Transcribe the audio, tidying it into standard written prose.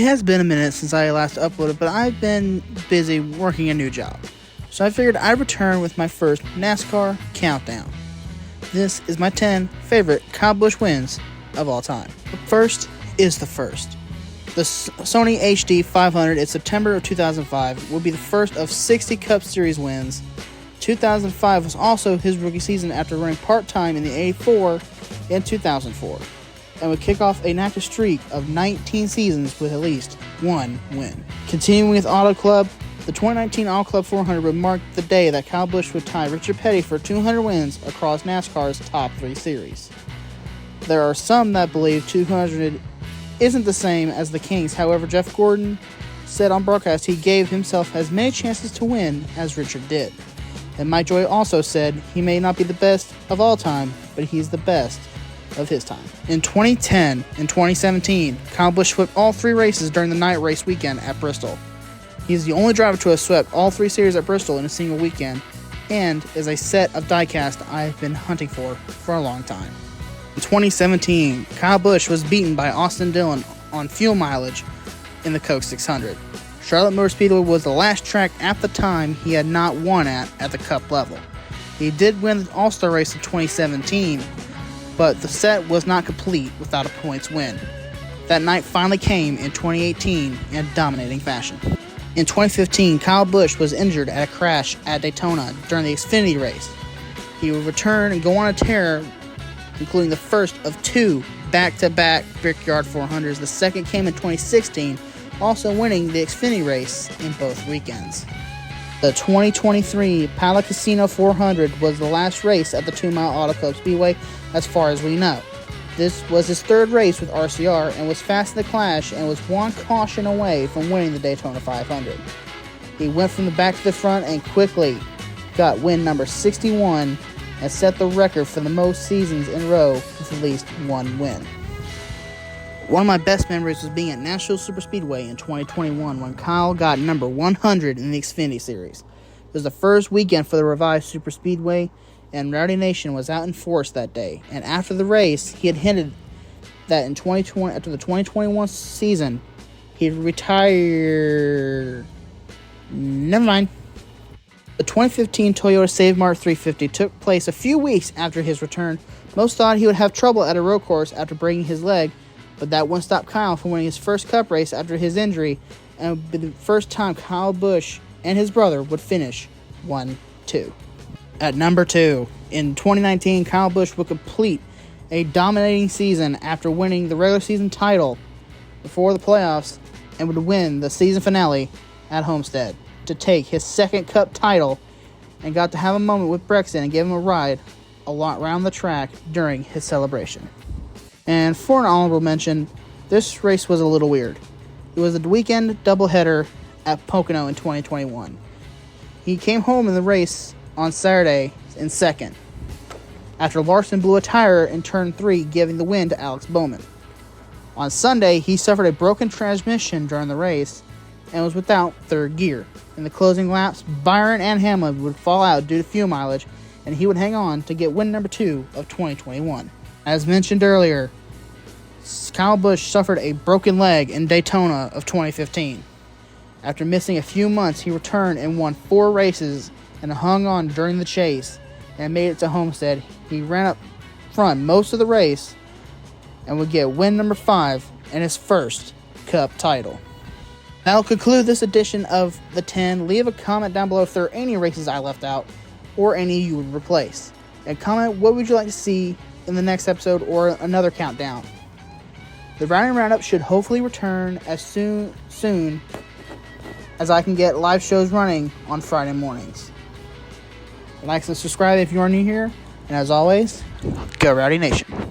It has been a minute since I last uploaded, but I've been busy working a new job. So I figured I'd return with my first NASCAR countdown. This is my 10 favorite Kyle Busch wins of all time. The first is the first. The Sony HD 500 in September of 2005 will be the first of 60 Cup Series wins. 2005 was also his rookie season after running part-time in the 84 and 2004. And would kick off an active streak of 19 seasons with at least one win. Continuing with Auto Club, the 2019 Auto Club 400 would mark the day that Kyle Busch would tie Richard Petty for 200 wins across NASCAR's top 3 series. There are some that believe 200 isn't the same as the Kings. However, Jeff Gordon said on broadcast he gave himself as many chances to win as Richard did. And Mike Joy also said he may not be the best of all time, but he's the best of his time. In 2010 and 2017, Kyle Busch swept all 3 races during the night race weekend at Bristol. He's the only driver to have swept all 3 series at Bristol in a single weekend, and is a set of diecast I've been hunting for a long time. In 2017, Kyle Busch was beaten by Austin Dillon on fuel mileage in the Coke 600. Charlotte Motor Speedway was the last track at the time he had not won at the Cup level. He did win the All-Star race in 2017, but the set was not complete without a points win. That night finally came in 2018 in dominating fashion. In 2015, Kyle Busch was injured at a crash at Daytona during the Xfinity race. He would return and go on a tear, including the first of 2 back-to-back Brickyard 400s. The second came in 2016, also winning the Xfinity race in both weekends. The 2023 Pala Casino 400 was the last race at the 2 Mile Auto Club Speedway as far as we know. This was his 3rd race with RCR and was fast in the clash and was one caution away from winning the Daytona 500. He went from the back to the front and quickly got win number 61 and set the record for the most seasons in a row with at least one win. One of my best memories was being at Nashville Superspeedway in 2021 when Kyle got number 100 in the Xfinity Series. It was the first weekend for the revised Superspeedway, and Rowdy Nation was out in force that day. And after the race, he had hinted that in 2020, after the 2021 season, he'd retire. Never mind. The 2015 Toyota Save Mart 350 took place a few weeks after his return. Most thought he would have trouble at a road course after breaking his leg, but that wouldn't stop Kyle from winning his first Cup race after his injury, and it would be the first time Kyle Busch and his brother would finish 1-2. At number 2, in 2019, Kyle Busch would complete a dominating season after winning the regular season title before the playoffs and would win the season finale at Homestead to take his 2nd Cup title, and got to have a moment with Brexton and give him a ride a lot around the track during his celebration. And for an honorable mention, this race was a little weird. It was a weekend doubleheader at Pocono in 2021. He came home in the race on Saturday in 2nd, after Larson blew a tire in turn 3, giving the win to Alex Bowman. On Sunday, he suffered a broken transmission during the race and was without 3rd gear. In the closing laps, Byron and Hamlin would fall out due to fuel mileage, and he would hang on to get win number 2 of 2021. As mentioned earlier, Kyle Busch suffered a broken leg in Daytona of 2015. After missing a few months, he returned and won 4 races and hung on during the chase and made it to Homestead. He ran up front most of the race and would get win number 5 and his first Cup title. That'll conclude this edition of the 10. Leave a comment down below if there are any races I left out or any you would replace. And comment what would you like to see in the next episode or another countdown. The Rowdy Roundup should hopefully return as soon as I can get live shows running on Friday mornings. Like and subscribe if you are new here. And as always, go Rowdy Nation.